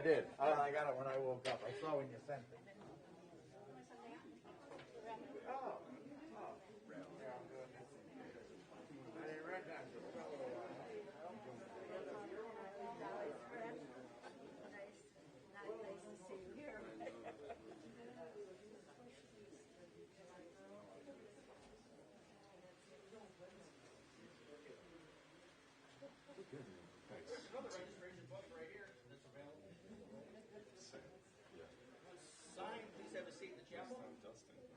did. I got it when I woke up. I saw when you sent it. Oh. Yeah, I'm good. I didn't recognize it. Nice to see you here. There's another registration book right here that's available. Same. Yeah. Signed, please have a seat in the chapel. I'm Dustin. It's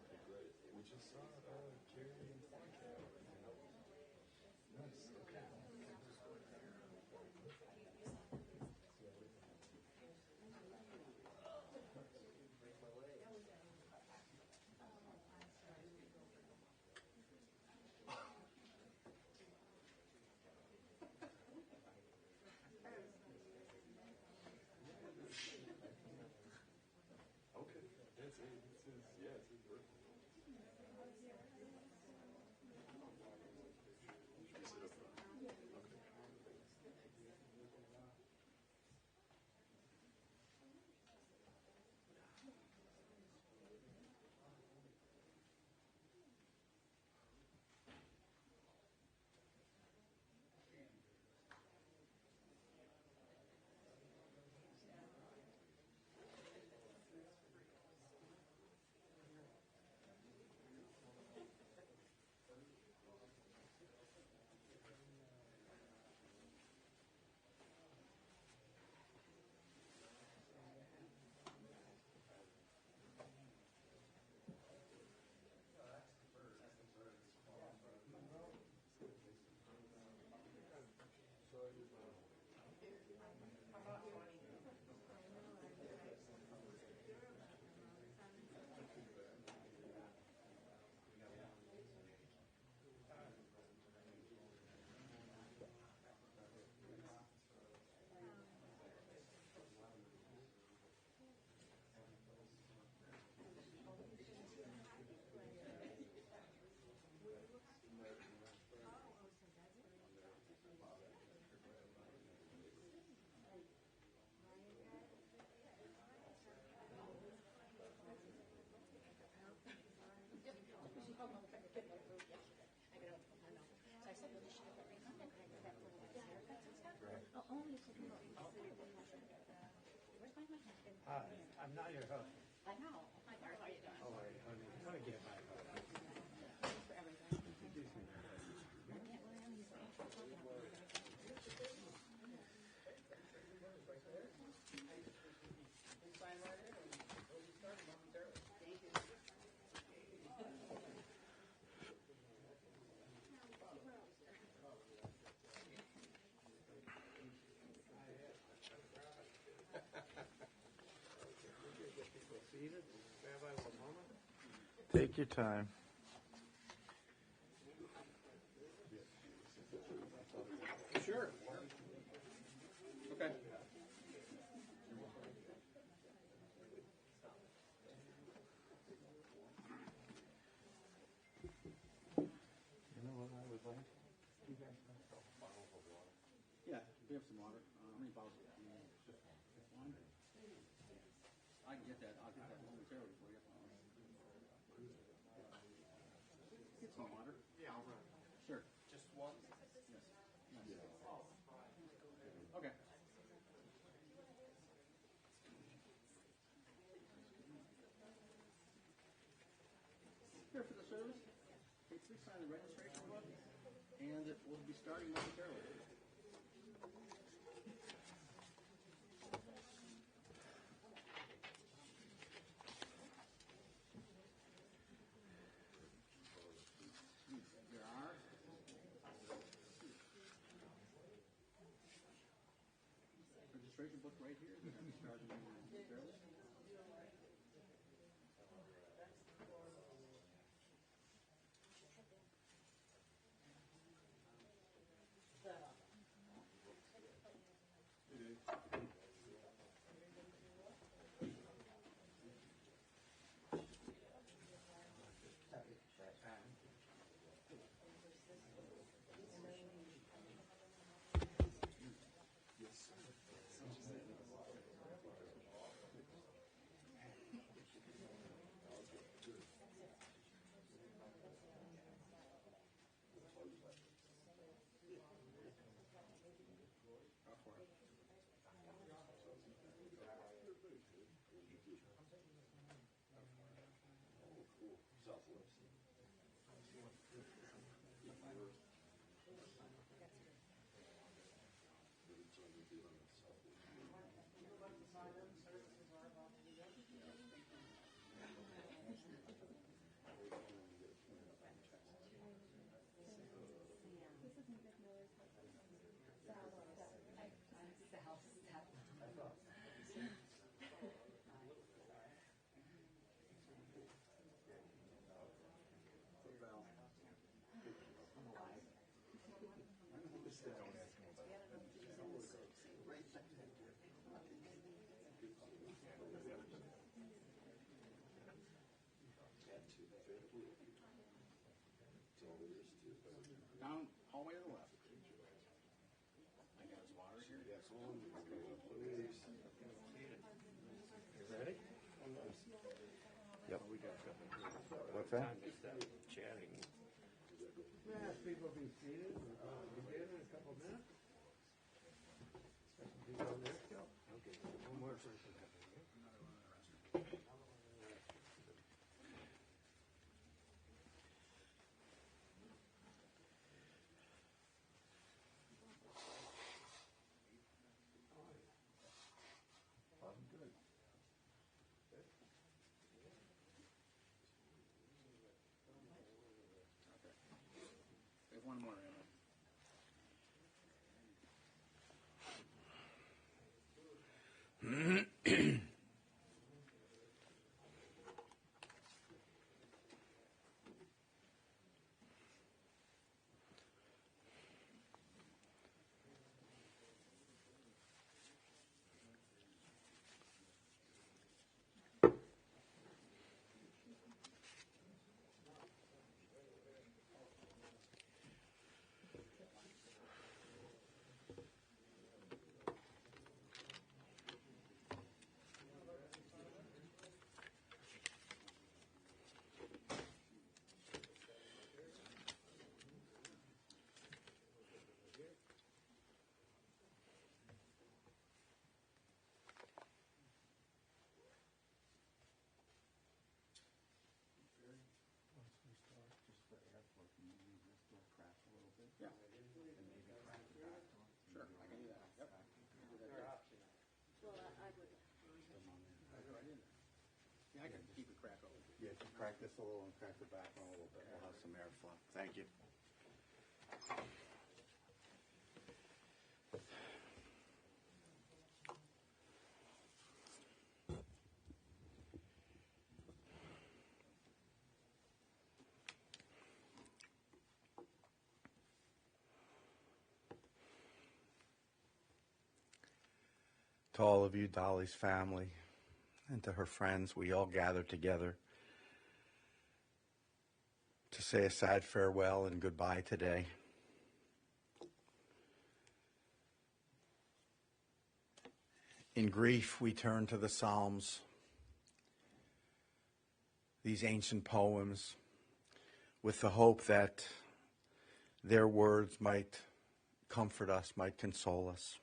pretty great. We just saw Carrie and Frank. Nice. Okay. Okay. That's it. It's his, yeah, it's his birthday. Should we sit up front? Okay. Hi, I'm not your host. I know. Hi, Garth. How are you doing? Oh, wait, let me get my host. Thanks for everything. Excuse me. Sign right here, and we'll be starting momentarily. Thank you. Get people seated. Rabbi, one moment. Take your time. Sure. Okay. You know what I would like? You guys Yeah, we have some water. How many bottles? Just one. I can get that. I'll get that momentarily for you. Get some water. Yeah, I'll run. Sure. Just one? Yes. Yes. Okay. Here for the service. Okay, please sign the registration book, and it will be starting momentarily. There are registration book right here. They're going to be starting momentarily. Southwest. But it's on New Zealand and Southwest. Down, hallway to the left. I got his water here. You ready? Yep. We got What's that? time to start chatting. Yeah, people be seated. We'll begin in a couple of minutes. You go next, Joe? Okay, one more person. We have one more, Emma. Yeah. Sure, I can do that. Yep. Well, I would. Yeah, I can keep it crack open. Yeah, just crack this a little and crack the back one a little bit. We'll have some airflow. Thank you. To all of you, Dolly's family, and to her friends, we all gathered together to say a sad farewell and goodbye today. In grief, we turn to the Psalms, these ancient poems, with the hope that their words might comfort us, might console us.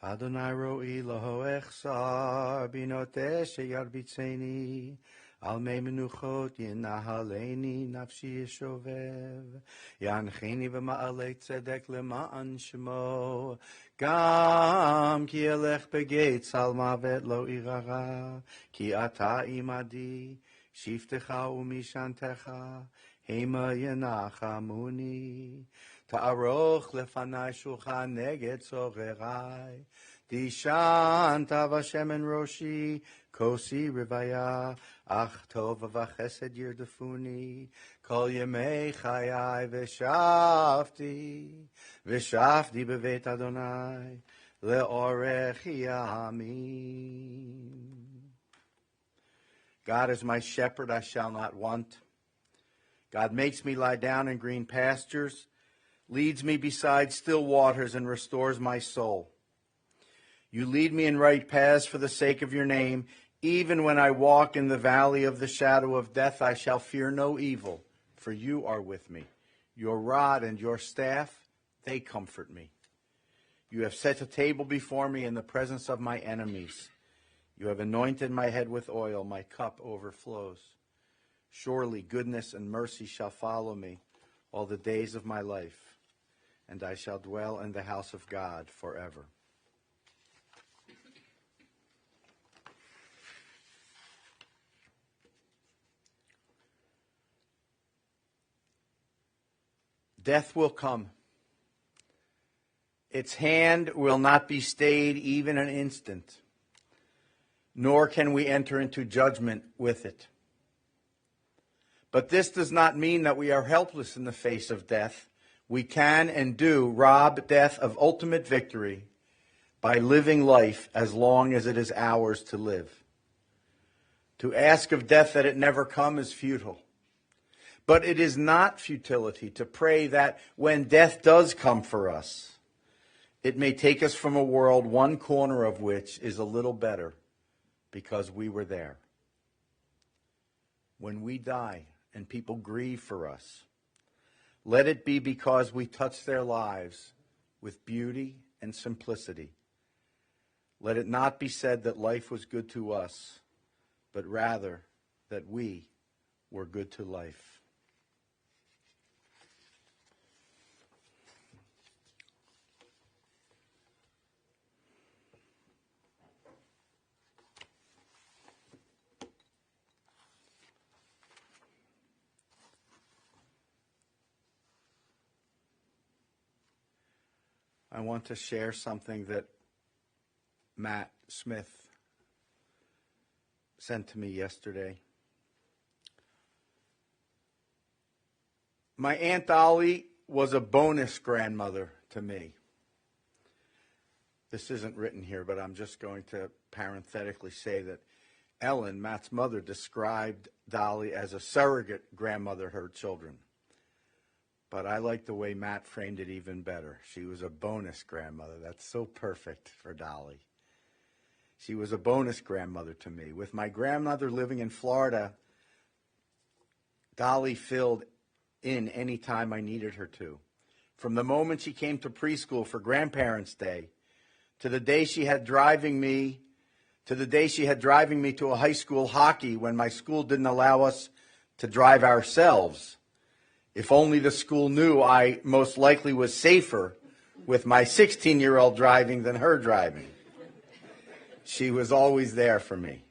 Adonai ro'i lo echsar binoteh sheyarbitzeni al mei menuchot yenahaleni nafshi yeshovev yancheni v'ma'alei tzedek lema'an shemo gam ki elech begeitz al mavet lo irara ki ata imadi shiftecha umishantecha hema yenachamuni Ta'aroch lefanai shulchan neged zorerai. Dishanta v'Hashem en roshi, kosi rivaya, ach tov v'chesed yirdefuni, kol yemei chayai v'shavti bevet Adonai, le'orech yamim. God is my shepherd, I shall not want. God makes me lie down in green pastures, leads me beside still waters, and restores my soul. You lead me in right paths for the sake of your name. Even when I walk in the valley of the shadow of death, I shall fear no evil, for you are with me. Your rod and your staff, they comfort me. You have set a table before me in the presence of my enemies. You have anointed my head with oil, my cup overflows. Surely goodness and mercy shall follow me all the days of my life, and I shall dwell in the house of God forever. Death will come. Its hand will not be stayed even an instant, nor can we enter into judgment with it. But this does not mean that we are helpless in the face of death. We can and do rob death of ultimate victory by living life as long as it is ours to live. To ask of death that it never come is futile. But it is not futility to pray that when death does come for us, it may take us from a world one corner of which is a little better because we were there. When we die and people grieve for us, let it be because we touched their lives with beauty and simplicity. Let it not be said that life was good to us, but rather that we were good to life. I want to share something that Matt Smith sent to me yesterday. My Aunt Dolly was a bonus grandmother to me. This isn't written here, but I'm just going to parenthetically say that Ellen, Matt's mother, described Dolly as a surrogate grandmother to her children. But I like the way Matt framed it even better. She was a bonus grandmother. That's so perfect for Dolly. She was a bonus grandmother to me. With my grandmother living in Florida, Dolly filled in any time I needed her to. From the moment she came to preschool for Grandparents' Day, to the day she had driving me to a high school hockey when my school didn't allow us to drive ourselves. If only the school knew I most likely was safer with my 16-year-old driving than her driving. She was always there for me.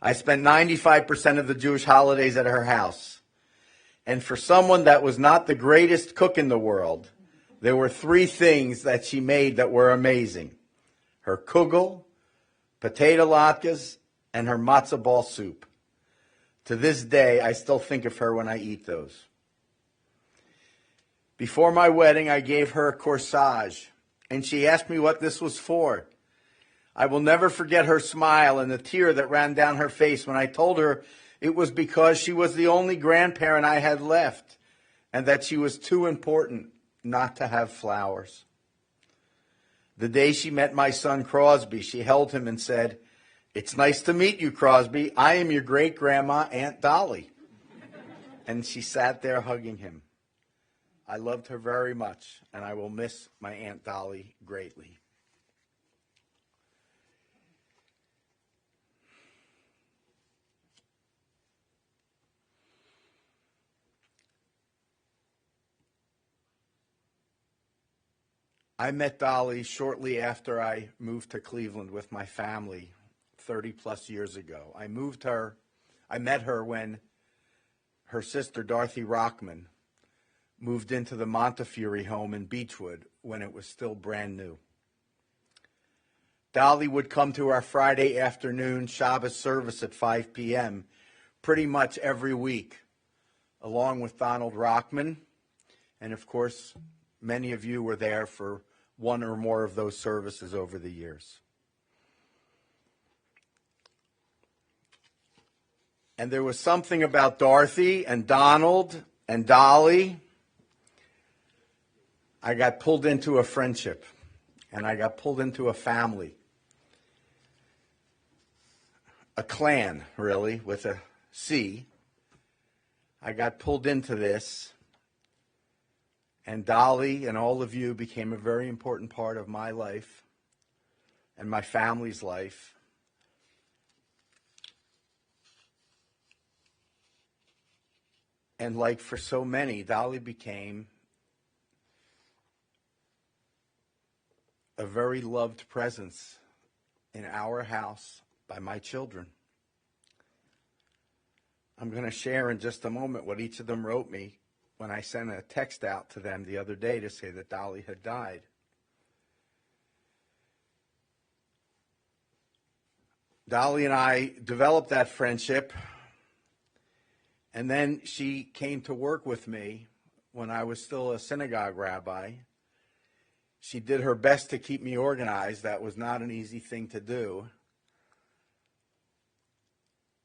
I spent 95% of the Jewish holidays at her house. And for someone that was not the greatest cook in the world, there were 3 things that she made that were amazing. Her kugel, potato latkes, and her matzo ball soup. To this day, I still think of her when I eat those. Before my wedding, I gave her a corsage, and she asked me what this was for. I will never forget her smile and the tear that ran down her face when I told her it was because she was the only grandparent I had left, and that she was too important not to have flowers. The day she met my son Crosby, she held him and said, "It's nice to meet you, Crosby. I am your great-grandma, Aunt Dolly." And she sat there hugging him. I loved her very much, and I will miss my Aunt Dolly greatly. I met Dolly shortly after I moved to Cleveland with my family 30 plus years ago. I met her when her sister Dorothy Rockman moved into the Montefiore home in Beechwood when it was still brand new. Dolly would come to our Friday afternoon Shabbos service at 5 p.m. pretty much every week, along with Donald Rockman. And of course, many of you were there for one or more of those services over the years. And there was something about Dorothy and Donald and Dolly. I got pulled into a friendship, and I got pulled into a family. A clan, really, with a C. I got pulled into this, and Dolly and all of you became a very important part of my life and my family's life. And like for so many, Dolly became a very loved presence in our house by my children. I'm going to share in just a moment what each of them wrote me when I sent a text out to them the other day to say that Dolly had died. Dolly and I developed that friendship, and then she came to work with me when I was still a synagogue rabbi. She did her best to keep me organized. That was not an easy thing to do.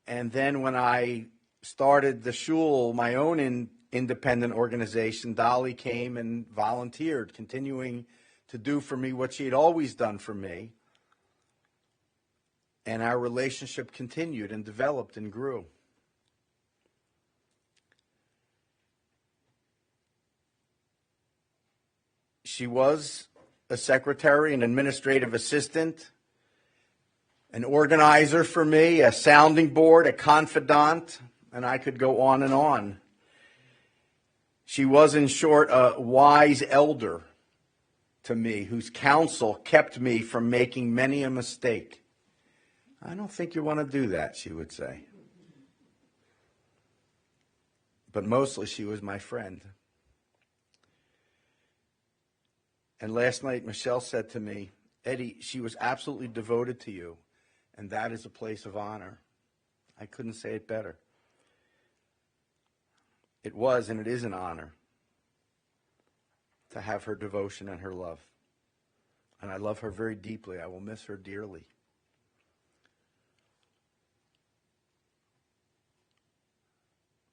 And then when I started the shul, my own independent organization, Dolly came and volunteered, continuing to do for me what she had always done for me. And our relationship continued and developed and grew. She was a secretary, an administrative assistant, an organizer for me, a sounding board, a confidant, and I could go on and on. She was, in short, a wise elder to me, whose counsel kept me from making many a mistake. I don't think you want to do that, she would say. But mostly she was my friend. And last night, Michelle said to me, Eddie, she was absolutely devoted to you, and that is a place of honor. I couldn't say it better. It was and it is an honor to have her devotion and her love. And I love her very deeply. I will miss her dearly.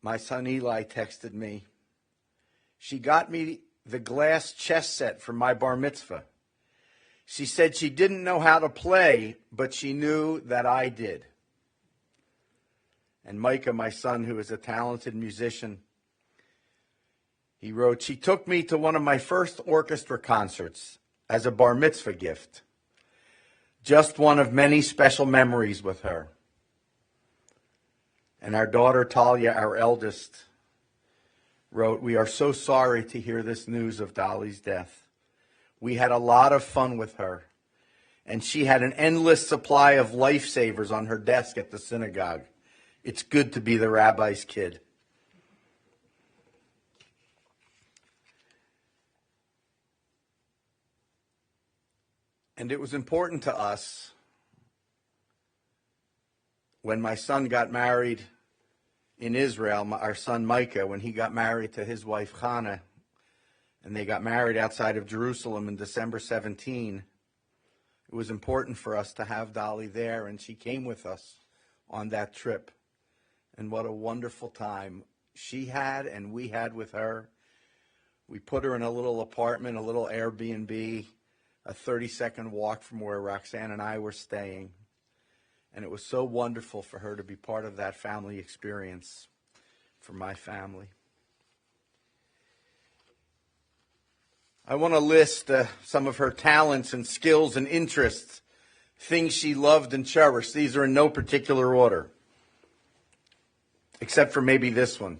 My son Eli texted me. She got me the glass chess set for my bar mitzvah. She said she didn't know how to play, but she knew that I did. And Micah, my son, who is a talented musician, he wrote, she took me to one of my first orchestra concerts as a bar mitzvah gift. Just one of many special memories with her. And our daughter Talia, our eldest, wrote, we are so sorry to hear this news of Dolly's death. We had a lot of fun with her, and she had an endless supply of lifesavers on her desk at the synagogue. It's good to be the rabbi's kid. And it was important to us when my son got married in Israel, our son Micah, when he got married to his wife Chana, and they got married outside of Jerusalem in December 17, it was important for us to have Dolly there, and she came with us on that trip. And what a wonderful time she had and we had with her. We put her in a little apartment, a little Airbnb, a 30-second walk from where Roxanne and I were staying. And it was so wonderful for her to be part of that family experience for my family. I want to list some of her talents and skills and interests, things she loved and cherished. These are in no particular order, except for maybe this one,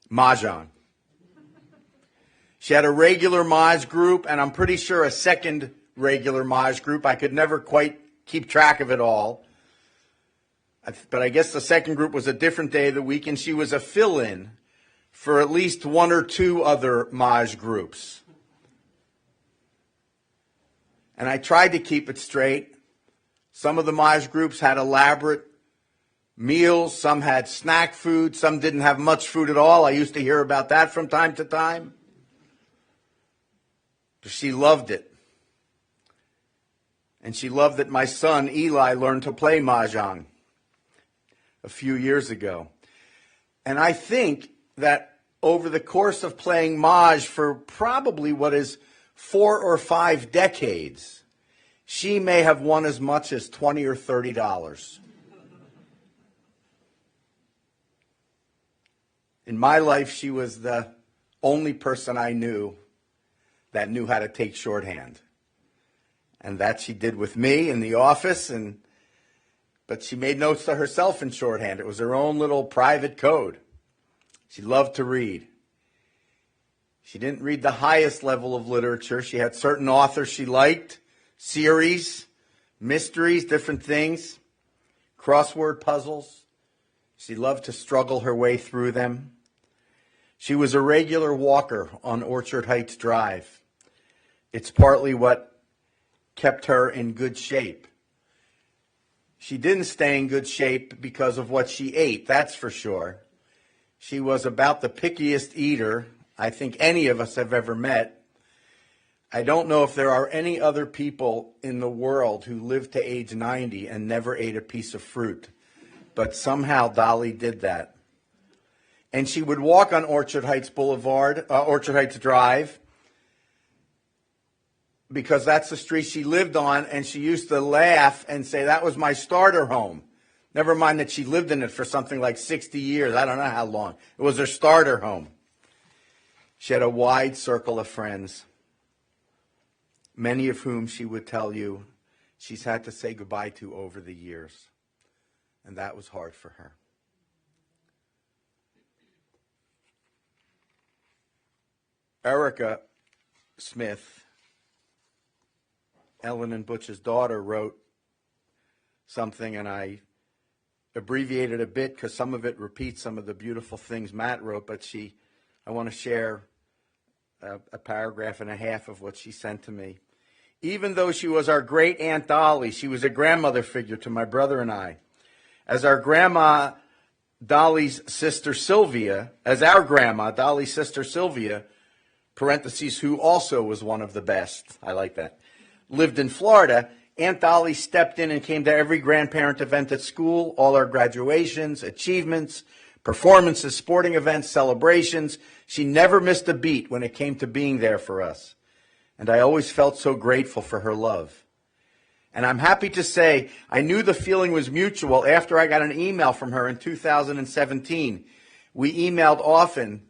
Mahjong. She had a regular Maj group, and I'm pretty sure a second regular Maj group. I could never quite keep track of it all. But I guess the second group was a different day of the week, and she was a fill-in for at least one or two other Maj groups. And I tried to keep it straight. Some of the Maj groups had elaborate meals, some had snack food, some didn't have much food at all. I used to hear about that from time to time. But she loved it. And she loved that my son Eli learned to play Mahjong a few years ago. And I think that over the course of playing Maj for probably what is 4 or 5 decades, she may have won as much as $20 or $30. In my life, she was the only person I knew that knew how to take shorthand. And that she did with me in the office, but she made notes to herself in shorthand. It was her own little private code. She loved to read. She didn't read the highest level of literature. She had certain authors she liked, series, mysteries, different things, crossword puzzles. She loved to struggle her way through them. She was a regular walker on Orchard Heights Drive. It's partly what kept her in good shape. She didn't stay in good shape because of what she ate, that's for sure. She was about the pickiest eater I think any of us have ever met. I don't know if there are any other people in the world who lived to age 90 and never ate a piece of fruit. But somehow Dolly did that. And she would walk on Orchard Heights Drive, because that's the street she lived on, and she used to laugh and say, that was my starter home. Never mind that she lived in it for something like 60 years. I don't know how long. It was her starter home. She had a wide circle of friends, many of whom she would tell you she's had to say goodbye to over the years. And that was hard for her. Erica Smith, Ellen and Butch's daughter, wrote something, and I abbreviated a bit because some of it repeats some of the beautiful things Matt wrote, but I want to share a paragraph and a half of what she sent to me. Even though she was our great Aunt Dolly, she was a grandmother figure to my brother and I. As our grandma, Dolly's sister Sylvia, parentheses, who also was one of the best, I like that, lived in Florida, Aunt Dolly stepped in and came to every grandparent event at school, all our graduations, achievements, performances, sporting events, celebrations. She never missed a beat when it came to being there for us. And I always felt so grateful for her love. And I'm happy to say I knew the feeling was mutual after I got an email from her in 2017. We emailed often,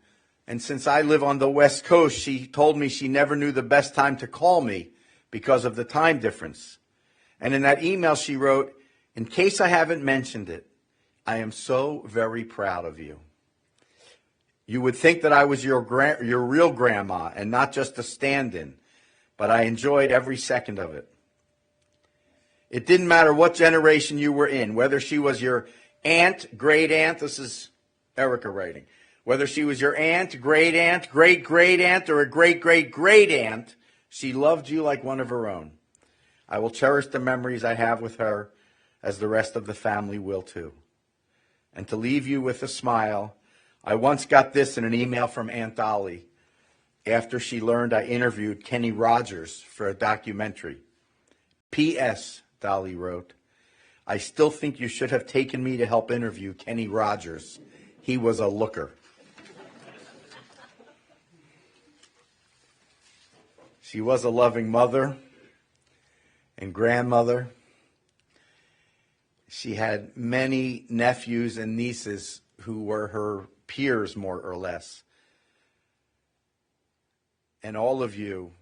and since I live on the West Coast, she told me she never knew the best time to call me because of the time difference. And in that email she wrote, in case I haven't mentioned it, I am so very proud of you. You would think that I was your real grandma and not just a stand-in, but I enjoyed every second of it. It didn't matter what generation you were in, whether she was your aunt, great aunt, this is Erica writing, whether she was your aunt, great aunt, great aunt, or a great aunt, she loved you like one of her own. I will cherish the memories I have with her, as the rest of the family will too. And to leave you with a smile, I once got this in an email from Aunt Dolly after she learned I interviewed Kenny Rogers for a documentary. P.S., Dolly wrote, I still think you should have taken me to help interview Kenny Rogers. He was a looker. She was a loving mother and grandmother. She had many nephews and nieces who were her peers, more or less. And all of you,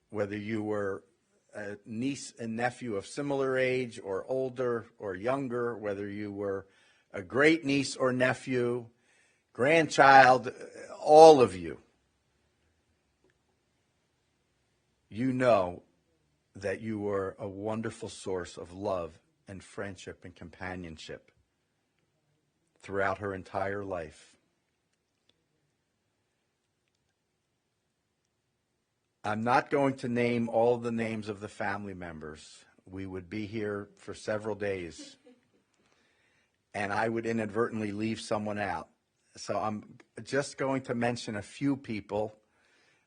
whether you were a niece and nephew of similar age or older or younger, whether you were a great niece or nephew, grandchild, all of you, you know that you were a wonderful source of love and friendship and companionship throughout her entire life. I'm not going to name all the names of the family members. We would be here for several days, and I would inadvertently leave someone out. So I'm just going to mention a few people.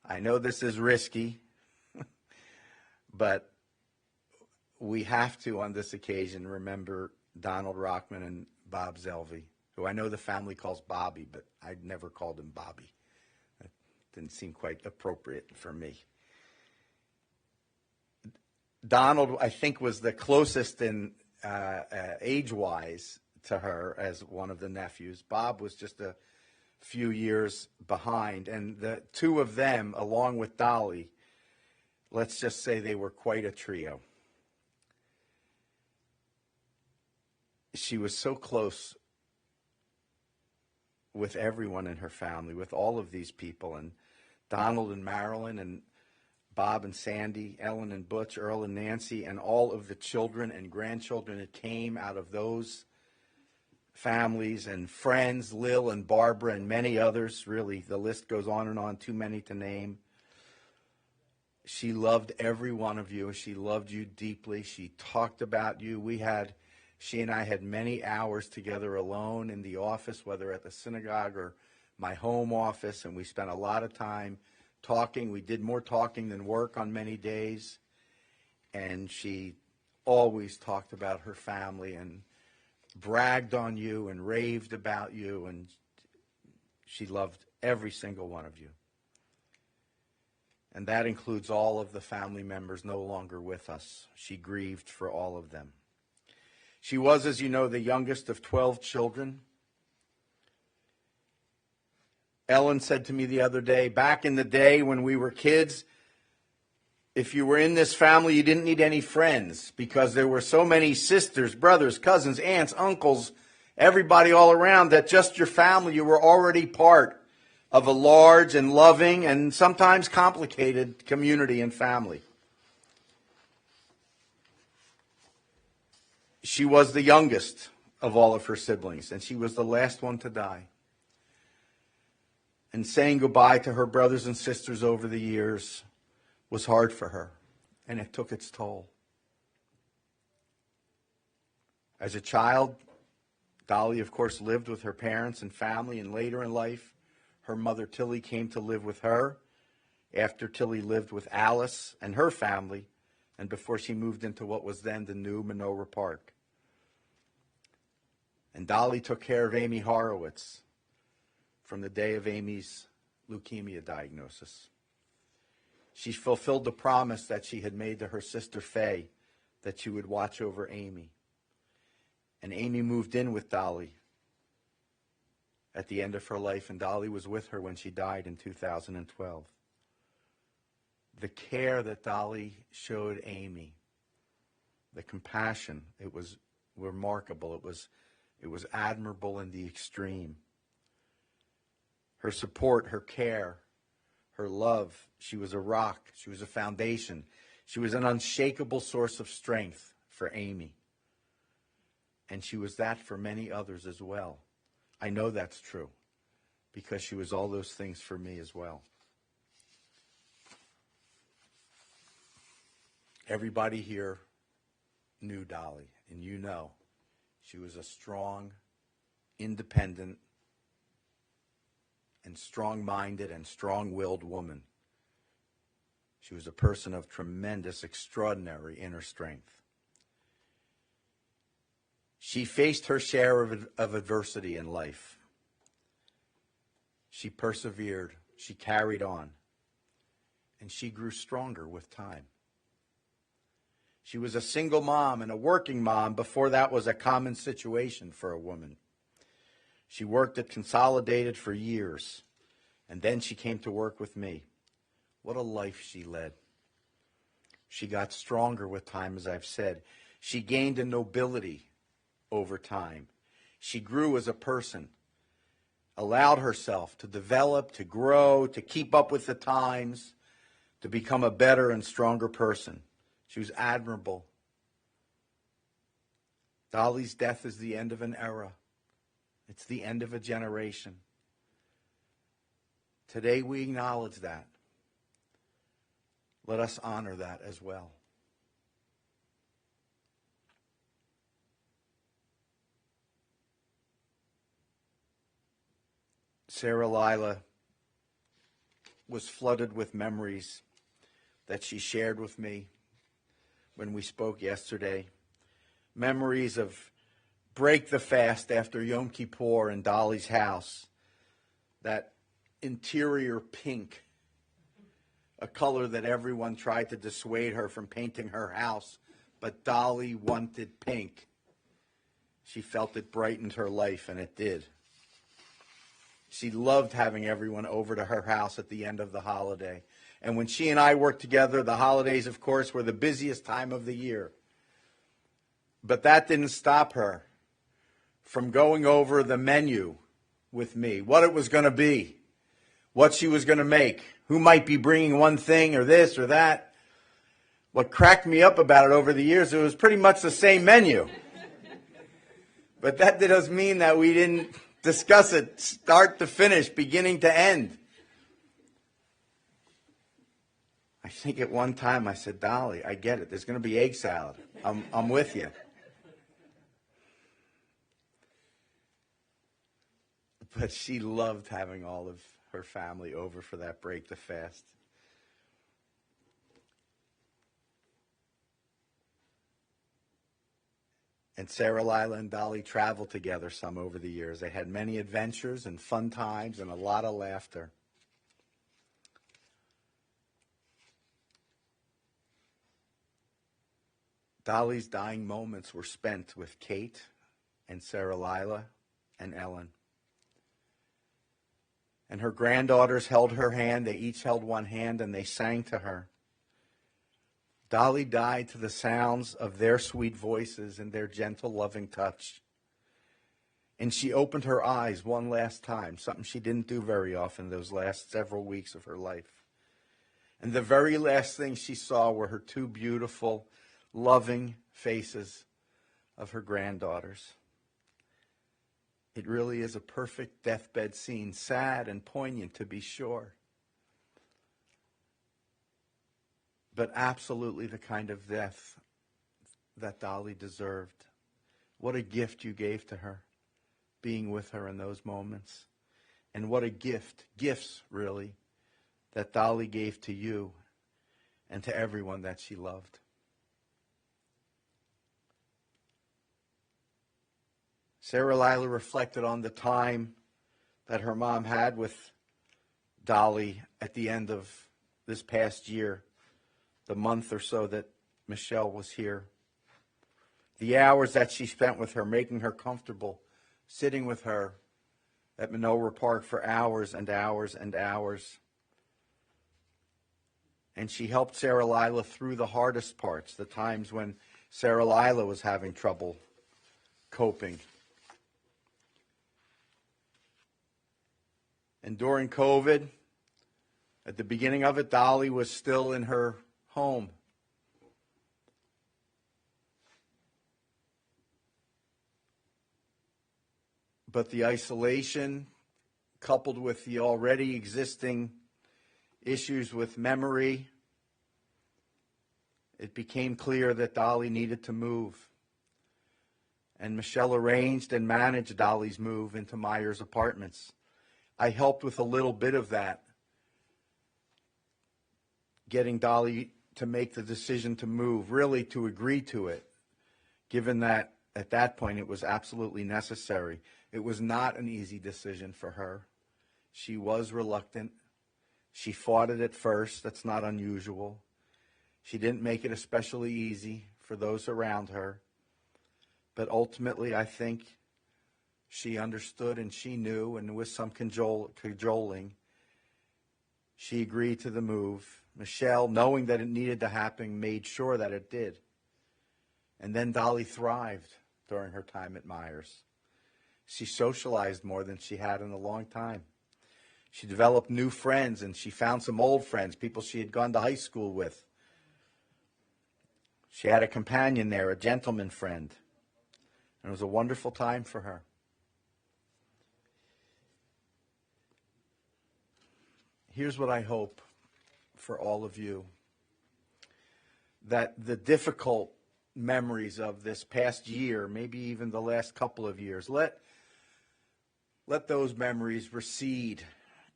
I know this is risky, but we have to, on this occasion, remember Donald Rockman and Bob Zelvey, who I know the family calls Bobby, but I'd never called him Bobby. That didn't seem quite appropriate for me. Donald, I think, was the closest in age-wise to her as one of the nephews. Bob was just a few years behind, and the two of them, along with Dolly, let's just say they were quite a trio. She was so close with everyone in her family, with all of these people, and Donald and Marilyn and Bob and Sandy, Ellen and Butch, Earl and Nancy, and all of the children and grandchildren that came out of those families, and friends, Lil and Barbara and many others. Really, the list goes on and on, too many to name. She loved every one of you. She loved you deeply. She talked about you. She and I had many hours together alone in the office, whether at the synagogue or my home office, and we spent a lot of time talking. We did more talking than work on many days, and she always talked about her family and bragged on you and raved about you, and she loved every single one of you. And that includes all of the family members no longer with us. She grieved for all of them. She was, as you know, the youngest of 12 children. Ellen said to me the other day, back in the day when we were kids, if you were in this family, you didn't need any friends because there were so many sisters, brothers, cousins, aunts, uncles, everybody all around that just your family, you were already part of a large and loving and sometimes complicated community and family. She was the youngest of all of her siblings, and she was the last one to die. And saying goodbye to her brothers and sisters over the years was hard for her, and it took its toll. As a child, Dolly, of course, lived with her parents and family, and later in life, her mother Tilly came to live with her after Tilly lived with Alice and her family, and before she moved into what was then the new Menorah Park. And Dolly took care of Amy Horowitz from the day of Amy's leukemia diagnosis. She fulfilled the promise that she had made to her sister Faye that she would watch over Amy. And Amy moved in with Dolly at the end of her life, and Dolly was with her when she died in 2012. The care that Dolly showed Amy, the compassion, it was remarkable. It was admirable in the extreme. Her support, her care, her love. She was a rock. She was a foundation. She was an unshakable source of strength for Amy. And she was that for many others as well. I know that's true because she was all those things for me as well. Everybody here knew Dolly, and you know she was a strong, independent, and strong-minded and strong-willed woman. She was a person of tremendous, extraordinary inner strength. She faced her share of adversity in life. She persevered. She carried on. And she grew stronger with time. She was a single mom and a working mom before that was a common situation for a woman. She worked at Consolidated for years, and then she came to work with me. What a life she led. She got stronger with time, as I've said. She gained a nobility over time. She grew as a person, allowed herself to develop, to grow, to keep up with the times, to become a better and stronger person. She was admirable. Dolly's death is the end of an era. It's the end of a generation. Today we acknowledge that. Let us honor that as well. Sarah Lila was flooded with memories that she shared with me when we spoke yesterday. Memories of break the fast after Yom Kippur in Dolly's house. That interior pink, a color that everyone tried to dissuade her from painting her house, but Dolly wanted pink. She felt it brightened her life, and it did. She loved having everyone over to her house at the end of the holiday. And when she and I worked together, the holidays, of course, were the busiest time of the year. But that didn't stop her from going over the menu with me, what it was going to be, what she was going to make, who might be bringing one thing or this or that. What cracked me up about it over the years, it was pretty much the same menu. But that doesn't mean that we didn't discuss it start to finish, beginning to end. I think at one time I said, Dolly, I get it. There's going to be egg salad. I'm with you. But she loved having all of her family over for that break to fast. And Sarah, Lila, and Dolly traveled together some over the years. They had many adventures and fun times and a lot of laughter. Dolly's dying moments were spent with Kate and Sarah, Lila, and Ellen. And her granddaughters held her hand. They each held one hand and they sang to her. Dolly died to the sounds of their sweet voices and their gentle, loving touch. And she opened her eyes one last time, something she didn't do very often those last several weeks of her life. And the very last thing she saw were her two beautiful, loving faces of her granddaughters. It really is a perfect deathbed scene, sad and poignant to be sure. But absolutely the kind of death that Dolly deserved. What a gift you gave to her, being with her in those moments. And what a gifts really, that Dolly gave to you and to everyone that she loved. Sarah Lila reflected on the time that her mom had with Dolly at the end of this past year, the month or so that Michelle was here. The hours that she spent with her, making her comfortable, sitting with her at Manoa Park for hours and hours and hours. And she helped Sarah Lila through the hardest parts, the times when Sarah Lila was having trouble coping. And during COVID, at the beginning of it, Dolly was still in her home. But the isolation, coupled with the already existing issues with memory, it became clear that Dolly needed to move. And Michelle arranged and managed Dolly's move into Myers Apartments. I helped with a little bit of that, getting Dolly to make the decision to move, really to agree to it, given that at that point it was absolutely necessary. It was not an easy decision for her. She was reluctant. She fought it at first. That's not unusual. She didn't make it especially easy for those around her. But ultimately, I think she understood and she knew, and with some cajoling, she agreed to the move. Michelle, knowing that it needed to happen, made sure that it did. And then Dolly thrived during her time at Myers. She socialized more than she had in a long time. She developed new friends, and she found some old friends, people she had gone to high school with. She had a companion there, a gentleman friend. And it was a wonderful time for her. Here's what I hope for all of you. That the difficult memories of this past year, maybe even the last couple of years, let those memories recede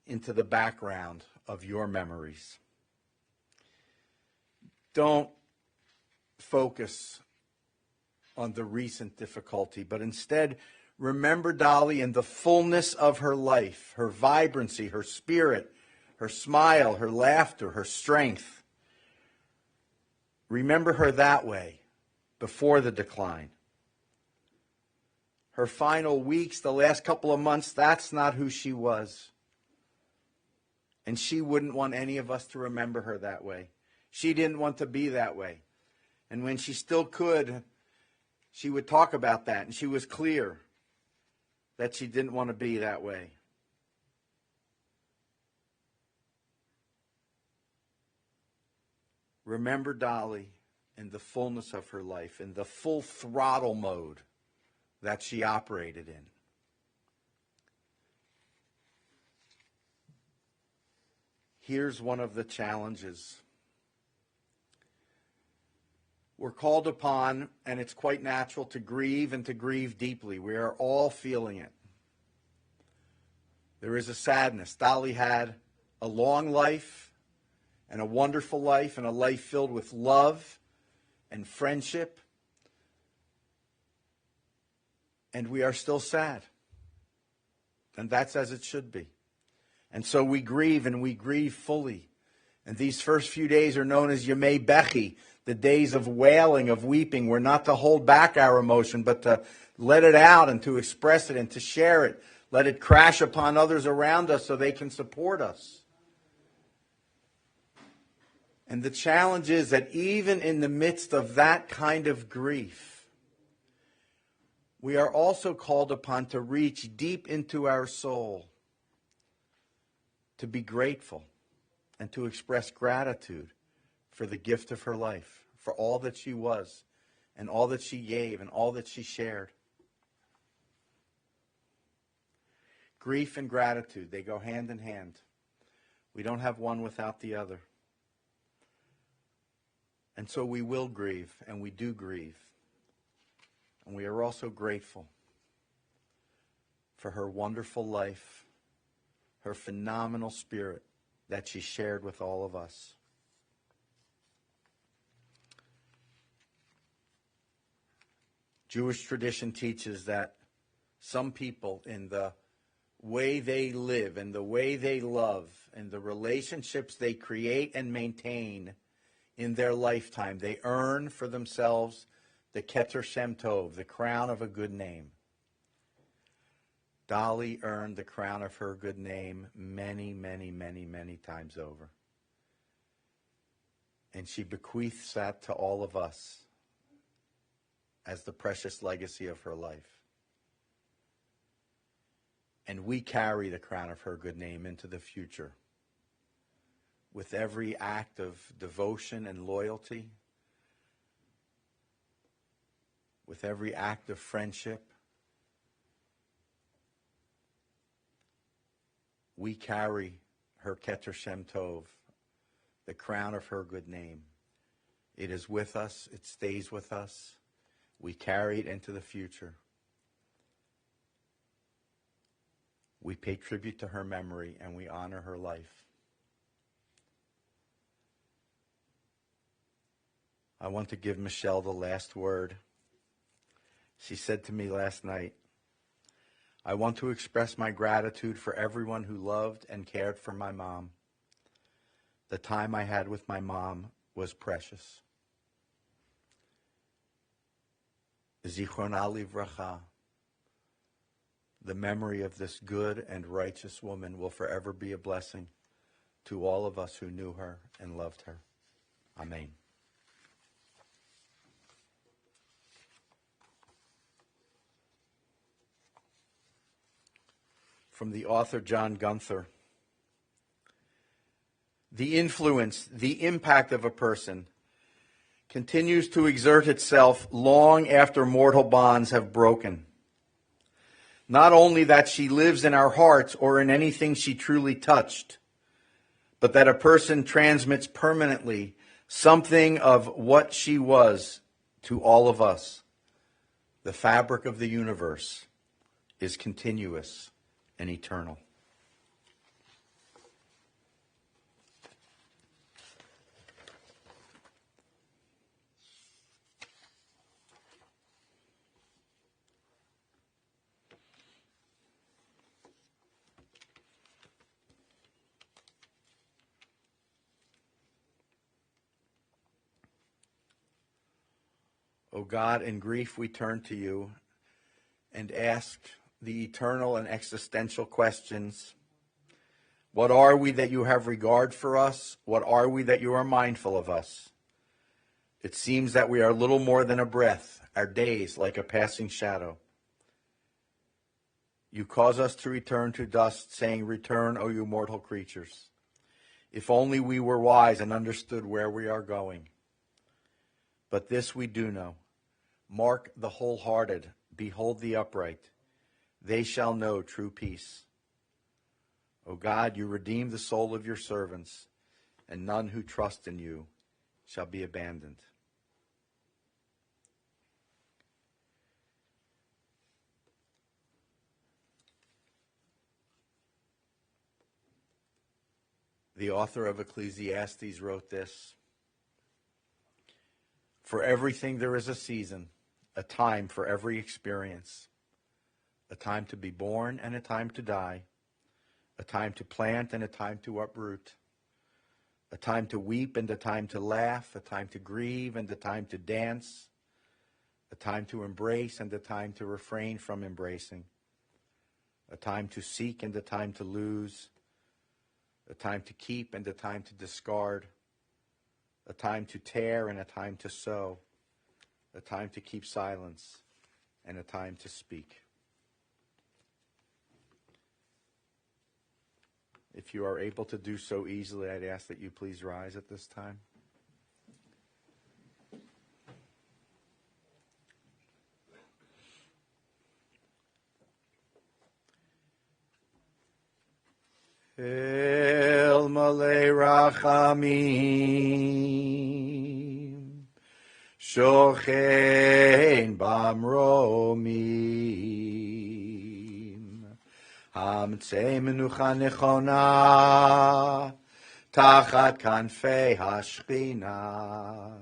into the background of your memories. Don't focus on the recent difficulty, but instead remember Dolly in the fullness of her life, her vibrancy, her spirit, her smile, her laughter, her strength. Remember her that way, before the decline. Her final weeks, the last couple of months, that's not who she was. And she wouldn't want any of us to remember her that way. She didn't want to be that way. And when she still could, she would talk about that, and she was clear that she didn't want to be that way. remember Dolly in the fullness of her life, in the full throttle mode that she operated in. Here's one of the challenges. We're called upon, and it's quite natural to grieve and to grieve deeply. We are all feeling it. There is a sadness. Dolly had a long life and a wonderful life and a life filled with love and friendship. And we are still sad. And that's as it should be. And so we grieve, and we grieve fully. And these first few days are known as Yemei Bechi, the days of wailing, of weeping. We're not to hold back our emotion, but to let it out and to express it and to share it. Let it crash upon others around us so they can support us. And the challenge is that even in the midst of that kind of grief, we are also called upon to reach deep into our soul, to be grateful and to express gratitude for the gift of her life, for all that she was and all that she gave and all that she shared. Grief and gratitude, they go hand in hand. We don't have one without the other. And so we will grieve, and we do grieve. And we are also grateful for her wonderful life, her phenomenal spirit that she shared with all of us. Jewish tradition teaches that some people, in the way they live and the way they love and the relationships they create and maintain in their lifetime, they earn for themselves the Keter Shem Tov, the crown of a good name. Dolly earned the crown of her good name many, many, many, many times over. And she bequeaths that to all of us as the precious legacy of her life. And we carry the crown of her good name into the future with every act of devotion and loyalty, with every act of friendship. We carry her Keter Shem Tov, the crown of her good name. It is with us. It stays with us. We carry it into the future. We pay tribute to her memory, and we honor her life. I want to give Michelle the last word. She said to me last night, I want to express my gratitude for everyone who loved and cared for my mom. The time I had with my mom was precious. Zichrona livracha. The memory of this good and righteous woman will forever be a blessing to all of us who knew her and loved her. Amen. From the author John Gunther. The influence, the impact of a person continues to exert itself long after mortal bonds have broken. Not only that she lives in our hearts or in anything she truly touched, but that a person transmits permanently something of what she was to all of us. The fabric of the universe is continuous and eternal. O God, in grief we turn to you and ask the eternal and existential questions. What are we that you have regard for us? What are we that you are mindful of us? It seems that we are little more than a breath, our days like a passing shadow. You cause us to return to dust, saying, return, O you mortal creatures. If only we were wise and understood where we are going. But this we do know. Mark the wholehearted, behold the upright. They shall know true peace. O God, you redeem the soul of your servants, and none who trust in you shall be abandoned. The author of Ecclesiastes wrote this: For everything there is a season, a time for every experience, a time to be born and a time to die, a time to plant and a time to uproot, a time to weep and a time to laugh, a time to grieve and a time to dance, a time to embrace and a time to refrain from embracing, a time to seek and a time to lose, a time to keep and a time to discard, a time to tear and a time to sow, a time to keep silence and a time to speak. If you are able to do so easily, I'd ask that you please rise at this time. El malei rachamim, shochein bamromim, hamtzei menucha nechona, tachat kanfei hashchina,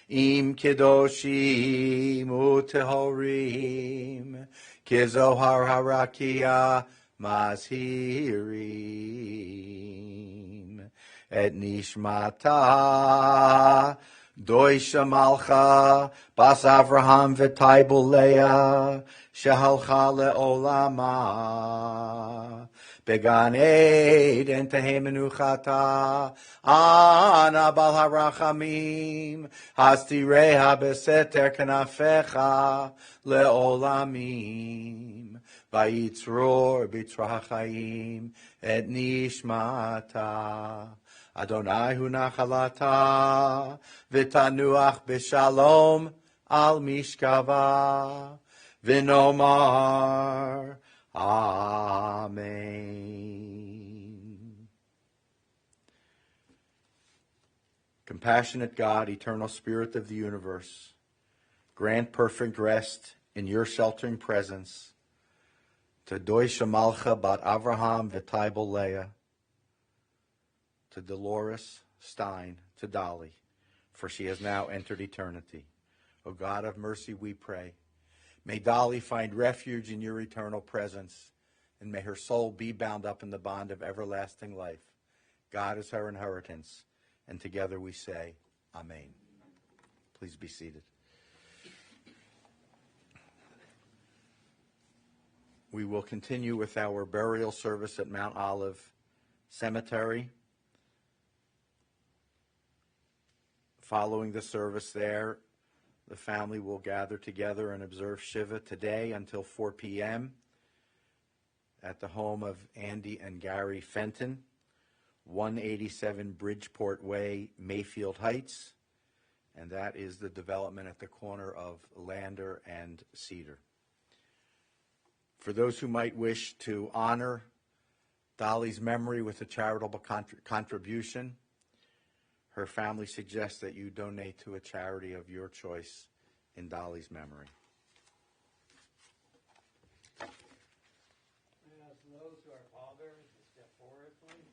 im kedoshim utehorim, kezohar harakia, Mazhirim et nishmata doisha malcha bas Avraham v'taibul Leah shehalcha le'olama began eden tehei menuchata ana bal harachamim hastireha beseter kanafecha le'olamim Vayitzror b'trachayim et nishmata Adonai hu nachalata v'tanuach b'shalom al mishkava v'nomar Amen. Compassionate God, eternal Spirit of the universe, grant perfect rest in your sheltering presence to Doisha Malcha bat Avraham v'taibul Leah, to Delores Stein, to Dolly, for she has now entered eternity. O God of mercy, we pray. May Dolly find refuge in your eternal presence, and may her soul be bound up in the bond of everlasting life. God is her inheritance, and together we say, Amen. Please be seated. We will continue with our burial service at Mount Olive Cemetery. Following the service there, the family will gather together and observe Shiva today until 4 p.m. at the home of Andy and Gary Fenton, 187 Bridgeport Way, Mayfield Heights, and that is the development at the corner of Lander and Cedar. For those who might wish to honor Dolly's memory with a charitable contribution, her family suggests that you donate to a charity of your choice in Dolly's memory. I ask those who are pallbearers to step forward, please.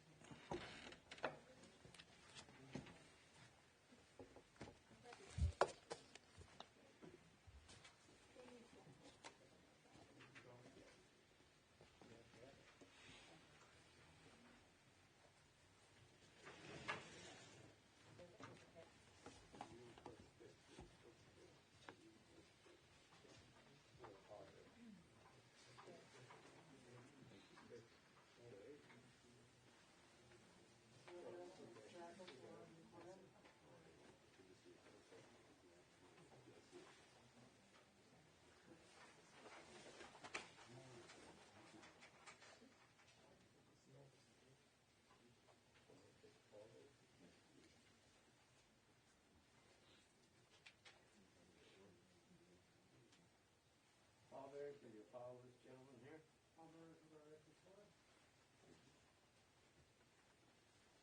follow this gentleman here.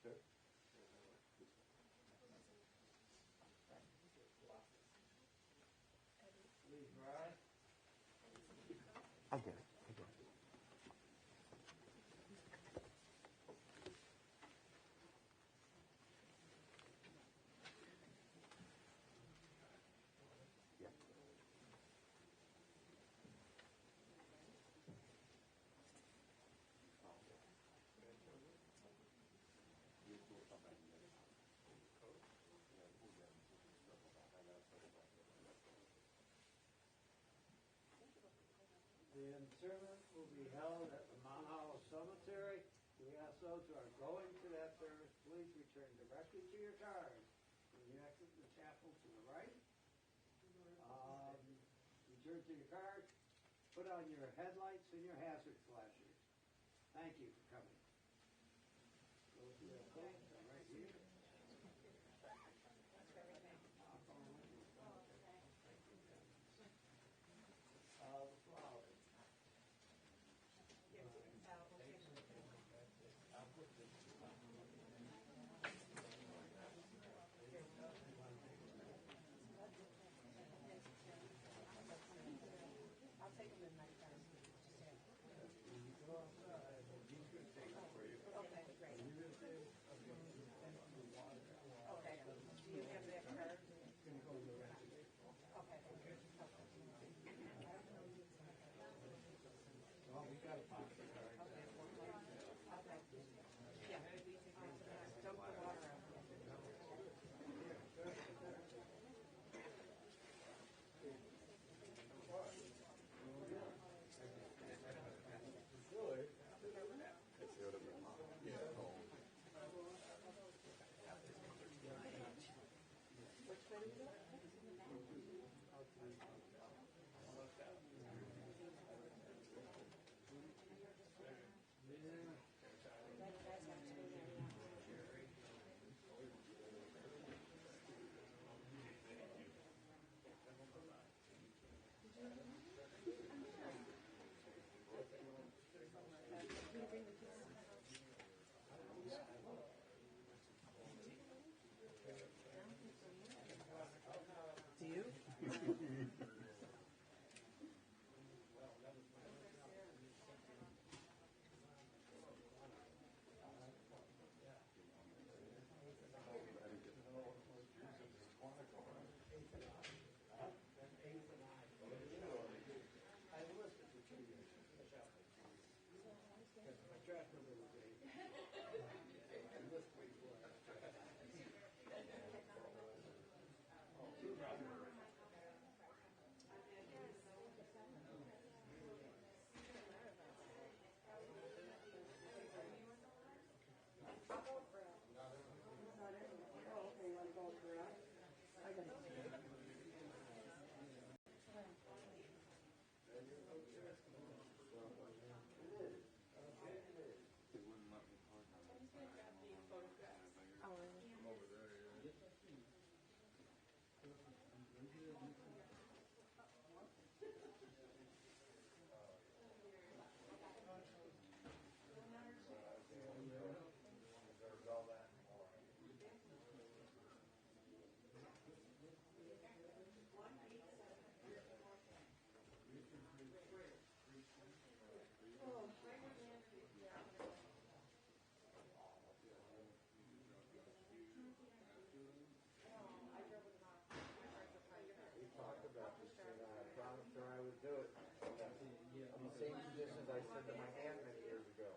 Sir? Please rise. I get it. I get it. The interment will be held at the Mount Hollow Cemetery. We ask those who are going to that service, please return directly to your cars. When you exit the chapel to the right, return to your cars, put on your headlights and your hazard flashers. Thank you for coming. Go to the place, right here. The flowers. Do it. In the same conditions I said to my aunt many years ago.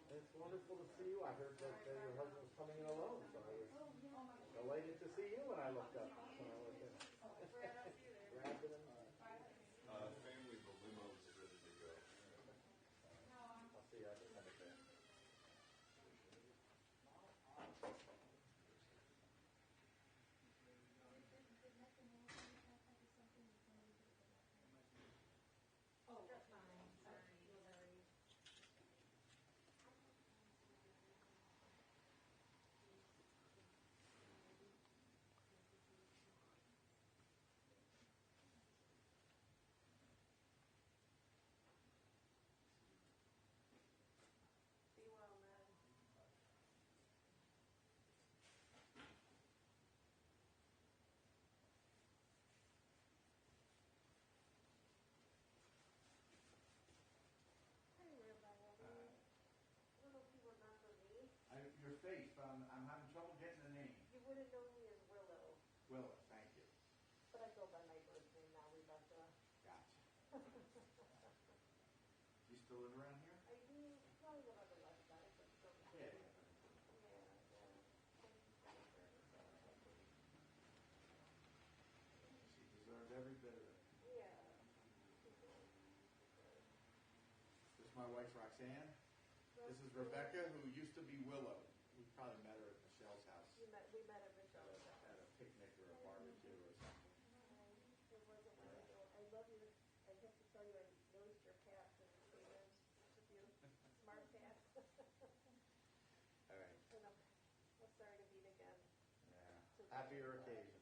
It's wonderful to see you. I heard that your husband was coming in alone, so I was delighted to see you when I looked up. When I looked in. Grabbed it. Family, the limo's ready to go. I'll see you at the cemetery. face, but I'm having trouble getting the name. You would have known me as Willow, Willis, thank you. but I go by my birth name now, Rebecca. Gotcha. You still live around here? I do probably live on the west side, but still. Yeah. She deserves every bit of it. Yeah. This is my wife Roxanne. This is Rebecca, who used to be Willow. We probably met her at Michelle's house We met at Michelle's house. at a picnic or a barbecue or something. It wasn't one of those. I love your, I have to tell you, I noticed your hat and it came in with you. Smart hat. All right. And I'm sorry to meet again. Yeah. Happier occasion.